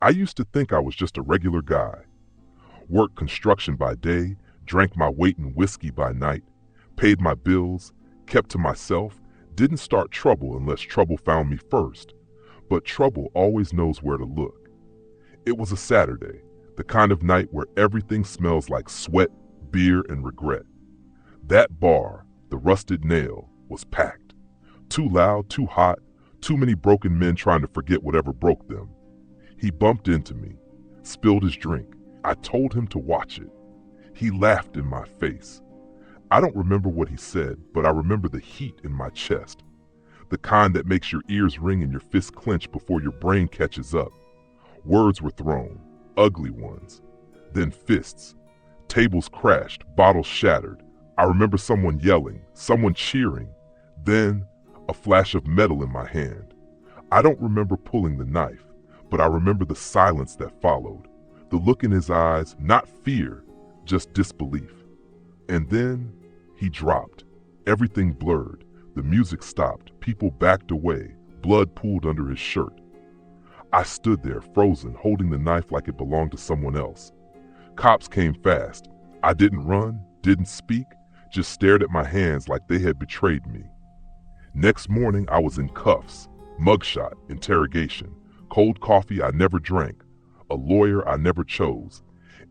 I used to think I was just a regular guy. Worked construction by day, drank my weight in whiskey by night, paid my bills, kept to myself, didn't start trouble unless trouble found me first. But trouble always knows where to look. It was a Saturday, the kind of night where everything smells like sweat, beer, and regret. That bar, the Rusted Nail, was packed. Too loud, too hot, too many broken men trying to forget whatever broke them. He bumped into me, spilled his drink. I told him to watch it. He laughed in my face. I don't remember what he said, but I remember the heat in my chest. The kind that makes your ears ring and your fists clench before your brain catches up. Words were thrown, ugly ones. Then fists. Tables crashed, bottles shattered. I remember someone yelling, someone cheering. Then, a flash of metal in my hand. I don't remember pulling the knife, but I remember the silence that followed. The look in his eyes, not fear, just disbelief. And then, he dropped. Everything blurred. The music stopped. People backed away. Blood pooled under his shirt. I stood there, frozen, holding the knife like it belonged to someone else. Cops came fast. I didn't run, didn't speak, just stared at my hands like they had betrayed me. Next morning, I was in cuffs, mugshot, interrogation, cold coffee I never drank, a lawyer I never chose,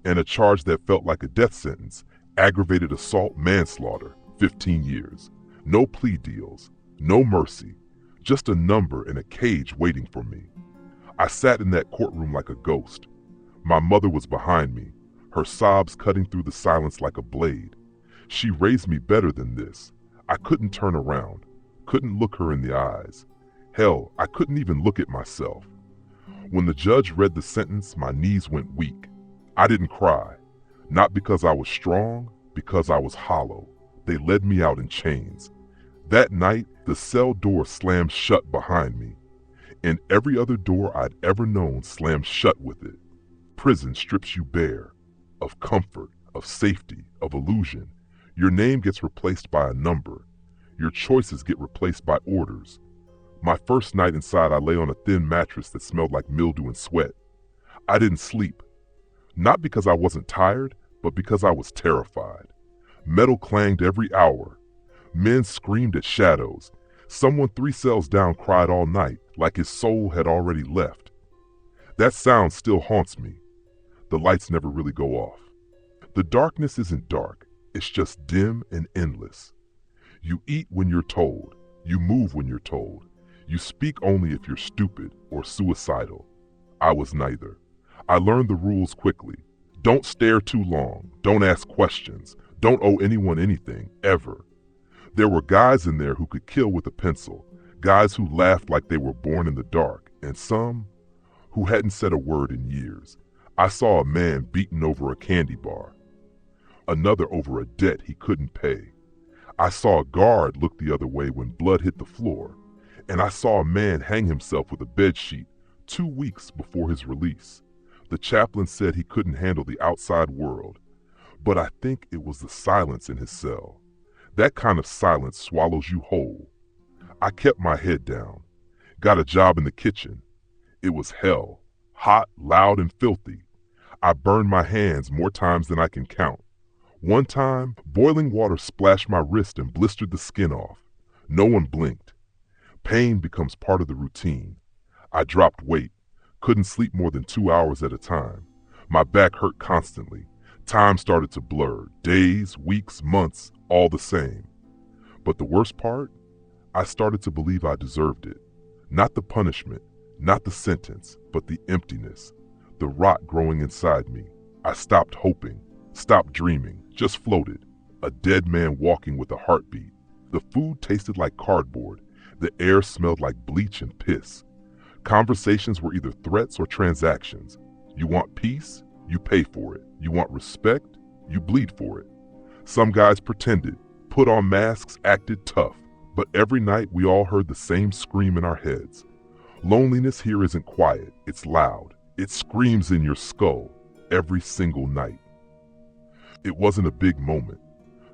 and a charge that felt like a death sentence, aggravated assault manslaughter, 15 years. No plea deals, no mercy, just a number in a cage waiting for me. I sat in that courtroom like a ghost. My mother was behind me, her sobs cutting through the silence like a blade. She raised me better than this. I couldn't turn around, couldn't look her in the eyes. Hell, I couldn't even look at myself. When the judge read the sentence, my knees went weak. I didn't cry, not because I was strong, because I was hollow. They led me out in chains. That night, the cell door slammed shut behind me, and every other door I'd ever known slammed shut with it. Prison strips you bare, of comfort, of safety, of illusion. Your name gets replaced by a number. Your choices get replaced by orders. My first night inside, I lay on a thin mattress that smelled like mildew and sweat. I didn't sleep, not because I wasn't tired, but because I was terrified. Metal clanged every hour. Men screamed at shadows. Someone 3 cells down cried all night, like his soul had already left. That sound still haunts me. The lights never really go off. The darkness isn't dark, it's just dim and endless. You eat when you're told. You move when you're told. You speak only if you're stupid or suicidal. I was neither. I learned the rules quickly. Don't stare too long. Don't ask questions. Don't owe anyone anything, ever. There were guys in there who could kill with a pencil, guys who laughed like they were born in the dark, and some who hadn't said a word in years. I saw a man beaten over a candy bar, another over a debt he couldn't pay. I saw a guard look the other way when blood hit the floor, and I saw a man hang himself with a bedsheet 2 weeks before his release. The chaplain said he couldn't handle the outside world, but I think it was the silence in his cell. That kind of silence swallows you whole. I kept my head down, got a job in the kitchen. It was hell, hot, loud, and filthy. I burned my hands more times than I can count. One time, boiling water splashed my wrist and blistered the skin off. No one blinked. Pain becomes part of the routine. I dropped weight, couldn't sleep more than 2 hours at a time. My back hurt constantly. Time started to blur, days, weeks, months, all the same. But the worst part? I started to believe I deserved it. Not the punishment, not the sentence, but the emptiness, the rot growing inside me. I stopped hoping, stopped dreaming, just floated, a dead man walking with a heartbeat. The food tasted like cardboard. The air smelled like bleach and piss. Conversations were either threats or transactions. You want peace? You pay for it. You want respect? You bleed for it. Some guys pretended, put on masks, acted tough, but every night we all heard the same scream in our heads. Loneliness here isn't quiet, it's loud. It screams in your skull every single night. It wasn't a big moment.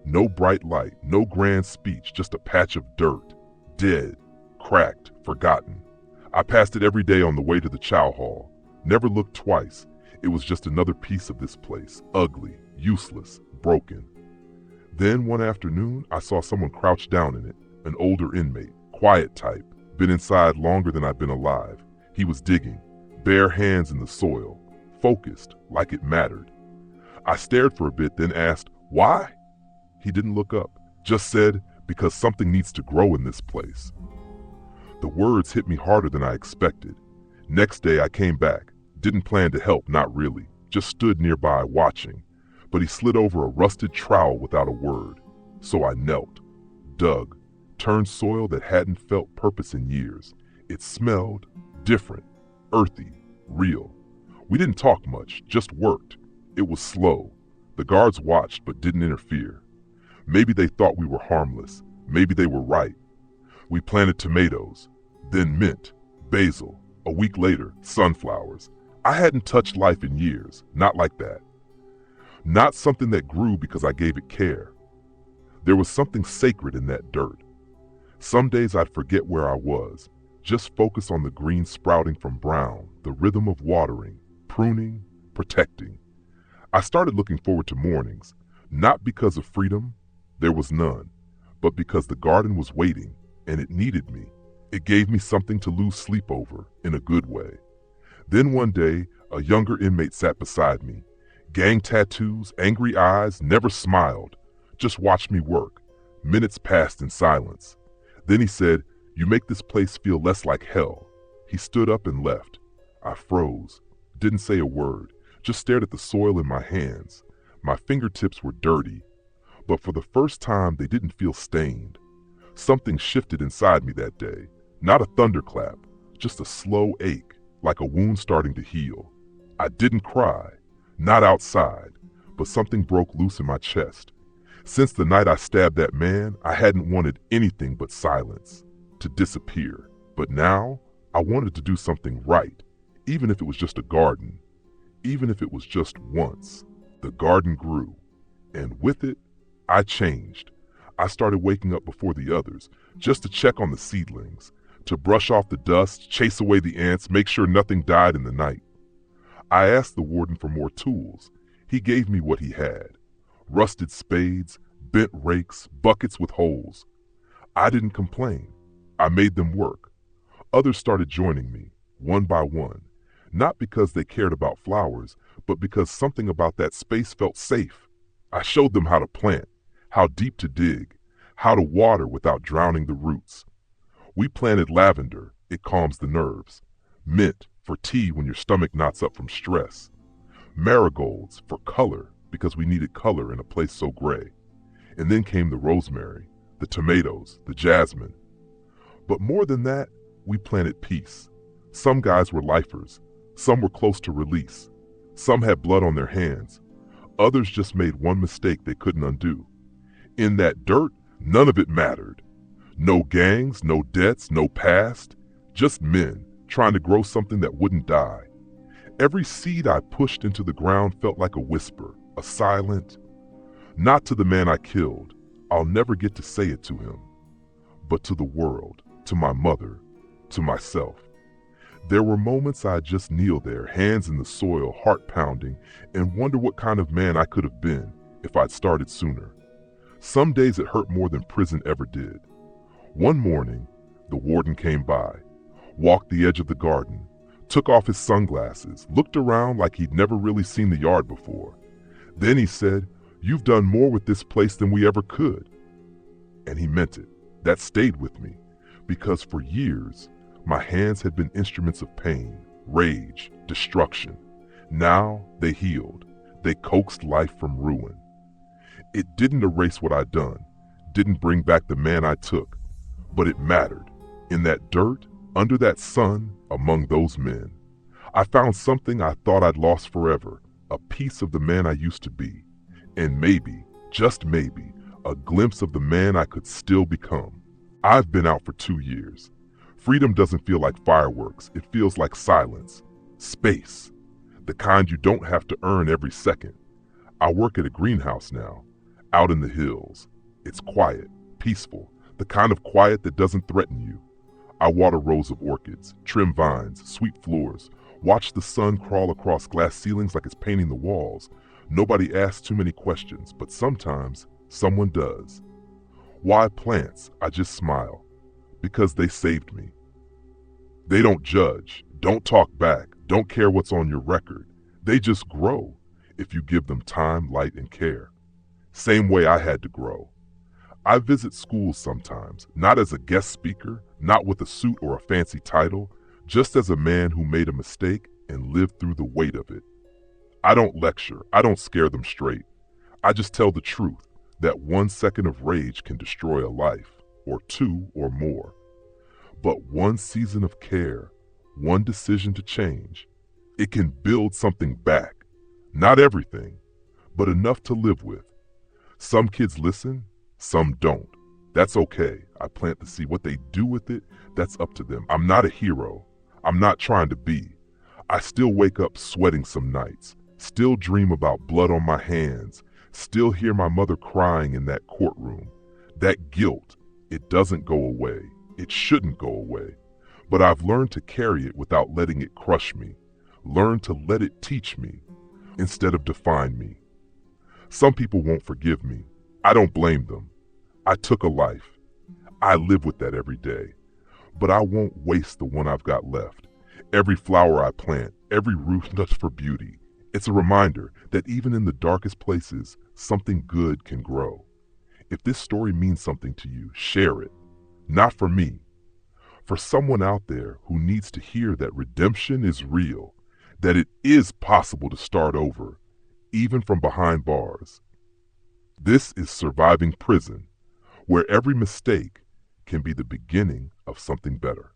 No bright light, no grand speech, just a patch of dirt. Dead, cracked, forgotten. I passed it every day on the way to the chow hall. Never looked twice. It was just another piece of this place, ugly, useless, broken. Then one afternoon, I saw someone crouched down in it, an older inmate, quiet type, been inside longer than I'd been alive. He was digging, bare hands in the soil, focused, like it mattered. I stared for a bit, then asked, "Why?" He didn't look up, just said, "Because something needs to grow in this place." The words hit me harder than I expected. Next day I came back, didn't plan to help, not really, just stood nearby watching. But he slid over a rusted trowel without a word. So I knelt, dug, turned soil that hadn't felt purpose in years. It smelled different, earthy, real. We didn't talk much, just worked. It was slow. The guards watched but didn't interfere. Maybe they thought we were harmless. Maybe they were right. We planted tomatoes, then mint, basil. A week later, sunflowers. I hadn't touched life in years, not like that. Not something that grew because I gave it care. There was something sacred in that dirt. Some days I'd forget where I was, just focus on the green sprouting from brown, the rhythm of watering, pruning, protecting. I started looking forward to mornings, not because of freedom, there was none, but because the garden was waiting and it needed me. It gave me something to lose sleep over, in a good way. Then one day, a younger inmate sat beside me. Gang tattoos, angry eyes, never smiled, just watched me work. Minutes passed in silence. Then he said, "You make this place feel less like hell." He stood up and left. I froze, didn't say a word, just stared at the soil in my hands. My fingertips were dirty, but for the first time they didn't feel stained. Something shifted inside me that day. Not a thunderclap, just a slow ache, like a wound starting to heal. I didn't cry, not outside, but something broke loose in my chest. Since the night I stabbed that man, I hadn't wanted anything but silence, to disappear. But now, I wanted to do something right, even if it was just a garden, even if it was just once. The garden grew, and with it, I changed. I started waking up before the others, just to check on the seedlings, to brush off the dust, chase away the ants, make sure nothing died in the night. I asked the warden for more tools. He gave me what he had. Rusted spades, bent rakes, buckets with holes. I didn't complain. I made them work. Others started joining me, one by one, not because they cared about flowers, but because something about that space felt safe. I showed them how to plant, how deep to dig, how to water without drowning the roots. We planted lavender, it calms the nerves. Mint, for tea when your stomach knots up from stress. Marigolds, for color, because we needed color in a place so gray. And then came the rosemary, the tomatoes, the jasmine. But more than that, we planted peace. Some guys were lifers, some were close to release. Some had blood on their hands. Others just made one mistake they couldn't undo. In that dirt, none of it mattered. No gangs, no debts, no past, just men trying to grow something that wouldn't die. Every seed I pushed into the ground felt like a whisper, a silent, not to the man I killed, I'll never get to say it to him, but to the world, to my mother, to myself. There were moments I'd just kneel there, hands in the soil, heart pounding, and wonder what kind of man I could have been if I'd started sooner. Some days it hurt more than prison ever did. One morning, the warden came by, walked the edge of the garden, took off his sunglasses, looked around like he'd never really seen the yard before. Then he said, "You've done more with this place than we ever could." And he meant it. That stayed with me, because for years, my hands had been instruments of pain, rage, destruction. Now they healed. They coaxed life from ruin. It didn't erase what I'd done, didn't bring back the man I took, but it mattered. In that dirt, under that sun, among those men, I found something I thought I'd lost forever, a piece of the man I used to be, and maybe, just maybe, a glimpse of the man I could still become. I've been out for 2 years. Freedom doesn't feel like fireworks, it feels like silence, space, the kind you don't have to earn every second. I work at a greenhouse now, out in the hills. It's quiet, peaceful, the kind of quiet that doesn't threaten you. I water rows of orchids, trim vines, sweep floors, Watch the sun crawl across glass ceilings like it's painting the walls. Nobody asks too many questions, but sometimes someone does. Why plants? I just smile. Because they saved me. They don't judge, don't talk back, don't care what's on your record. They just grow if you give them time, light, and care. Same way I had to grow. I visit schools sometimes, not as a guest speaker, not with a suit or a fancy title, just as a man who made a mistake and lived through the weight of it. I don't lecture, I don't scare them straight. I just tell the truth that 1 second of rage can destroy a life, or 2 or more. But 1 season of care, 1 decision to change, it can build something back. Not everything, but enough to live with. Some kids listen, some don't. That's okay. I plant the seed. What they do with it, that's up to them. I'm not a hero. I'm not trying to be. I still wake up sweating some nights, still dream about blood on my hands, still hear my mother crying in that courtroom. That guilt, it doesn't go away. It shouldn't go away. But I've learned to carry it without letting it crush me. Learn to let it teach me instead of define me. Some people won't forgive me. I don't blame them. I took a life. I live with that every day. But I won't waste the one I've got left. Every flower I plant, every root that's for beauty. It's a reminder that even in the darkest places, something good can grow. If this story means something to you, share it. Not for me. For someone out there who needs to hear that redemption is real, that it is possible to start over, even from behind bars. This is Surviving Prison, where every mistake can be the beginning of something better.